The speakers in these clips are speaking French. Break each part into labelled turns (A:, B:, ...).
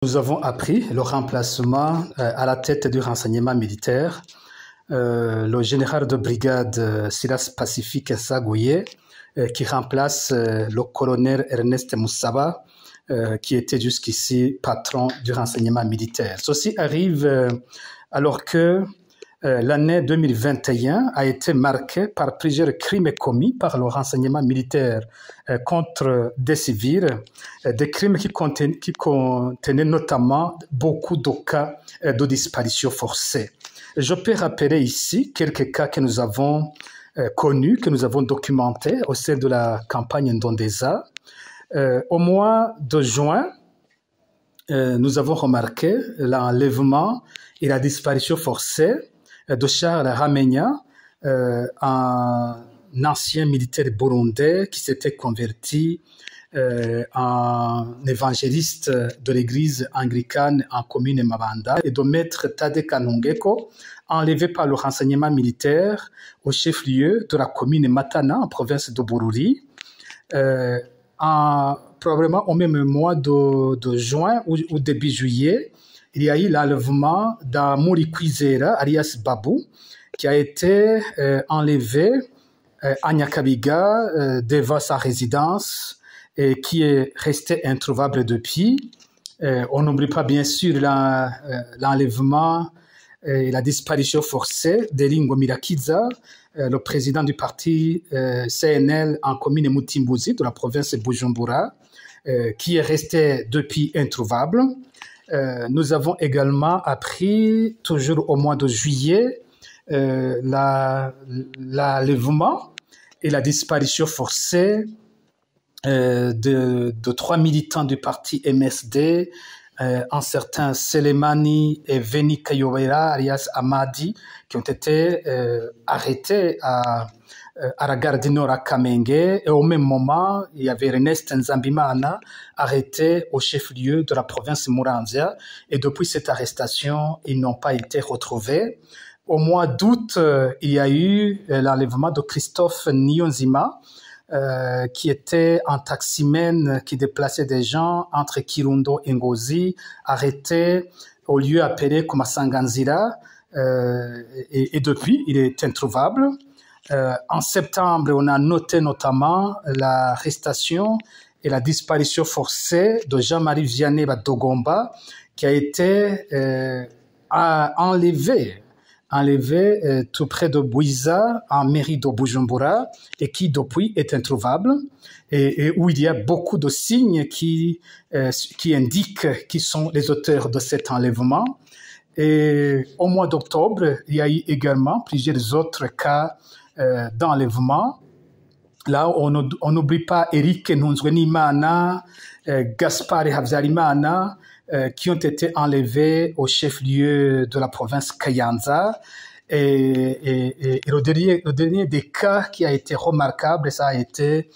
A: Nous avons appris le remplacement à la tête du renseignement militaire, le général de brigade Silas Pacifique Sagouye, qui remplace le colonel Ernest Moussaba, qui était jusqu'ici patron du renseignement militaire. Ceci arrive alors que l'année 2021 a été marquée par plusieurs crimes commis par le renseignement militaire contre des civils, des crimes qui contenaient notamment beaucoup de cas de disparition forcée. Je peux rappeler ici quelques cas que nous avons connus, que nous avons documentés au sein de la campagne Ndondeza. Au mois de juin, nous avons remarqué l'enlèvement et la disparition forcée de Charles Ramenya, un ancien militaire burundais qui s'était converti en évangéliste de l'église anglicane en commune Mabanda, et de maître Tade Kanongeko, enlevé par le renseignement militaire au chef-lieu de la commune Matana en province de Bururi, probablement au même mois de juin ou début juillet. Il y a eu l'enlèvement d'Amouri Kwizera, alias Babou, qui a été enlevé à Nyakabiga devant sa résidence et qui est resté introuvable depuis. On n'oublie pas bien sûr l'enlèvement et la disparition forcée d'Elingo Mirakiza, le président du parti CNL en commune Mutimbuzi de la province de Bujumbura, qui est resté depuis introuvable. Nous avons également appris, toujours au mois de juillet, l'enlèvement et la disparition forcée de 3 militants du parti MSD, un certain Selemani et Veni Kayowera, alias Amadi, qui ont été arrêtés à la gare du Nord à Kamenge, et au même moment, il y avait Ernest Nzambimana arrêté au chef-lieu de la province Muramvya, et depuis cette arrestation, ils n'ont pas été retrouvés. Au mois d'août, il y a eu l'enlèvement de Christophe Nyonzima, qui était un taximène qui déplaçait des gens entre Kirundo et Ngozi, arrêté au lieu appelé Kumasanganzira, et depuis, il est introuvable. En septembre, on a noté notamment l'arrestation et la disparition forcée de Jean-Marie Vianney Dogomba, qui a été enlevé tout près de Bouiza, en mairie de Bujumbura, et qui depuis est introuvable, et où il y a beaucoup de signes qui indiquent qui sont les auteurs de cet enlèvement. Et au mois d'octobre, il y a eu également plusieurs autres cas d'enlèvement. Là, on n'oublie pas Eric Nunzwenimana, Gaspard Habzarimana, qui ont été enlevés au chef-lieu de la province Kayanza. Et le dernier des cas qui a été remarquable, ça a été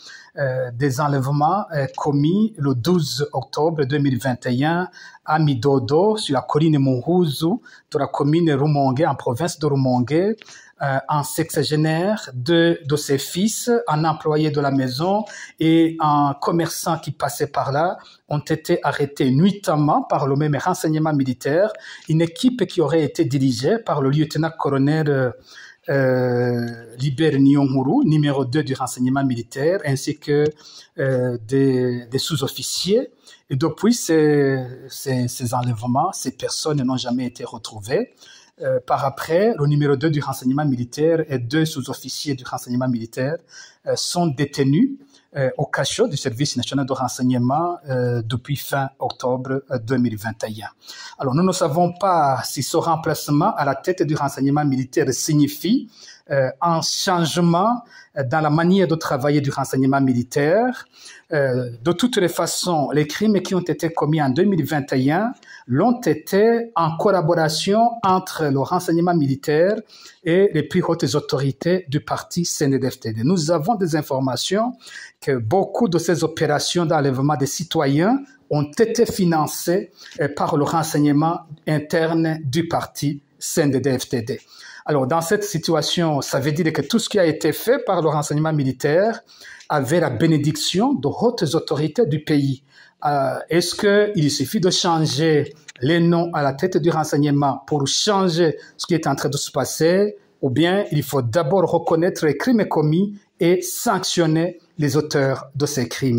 A: des enlèvements commis le 12 octobre 2021 à Midodo, sur la colline Muhuzu, de la commune Rumongue, en province de Rumongue. Un sexagénaire, de ses fils, un employé de la maison et un commerçant qui passait par là ont été arrêtés nuitamment par le même renseignement militaire, une équipe qui aurait été dirigée par le lieutenant-colonel Liber Nyonghuru, numéro 2 du renseignement militaire, ainsi que des sous-officiers. Et depuis ces enlèvements, ces personnes n'ont jamais été retrouvées. Par après, le numéro 2 du renseignement militaire et 2 sous-officiers du renseignement militaire sont détenus au cachot du service national de renseignement depuis fin octobre 2021. Alors, nous ne savons pas si ce remplacement à la tête du renseignement militaire signifie un changement dans la manière de travailler du renseignement militaire. De toutes les façons, les crimes qui ont été commis en 2021 l'ont été en collaboration entre le renseignement militaire et les plus hautes autorités du parti CNDD-FDD. Nous avons des informations que beaucoup de ces opérations d'enlèvement des citoyens ont été financées par le renseignement interne du parti CNDD-FDD. Alors, dans cette situation, ça veut dire que tout ce qui a été fait par le renseignement militaire avait la bénédiction de hautes autorités du pays. Est-ce qu'il suffit de changer les noms à la tête du renseignement pour changer ce qui est en train de se passer, ou bien il faut d'abord reconnaître les crimes commis et sanctionner les auteurs de ces crimes?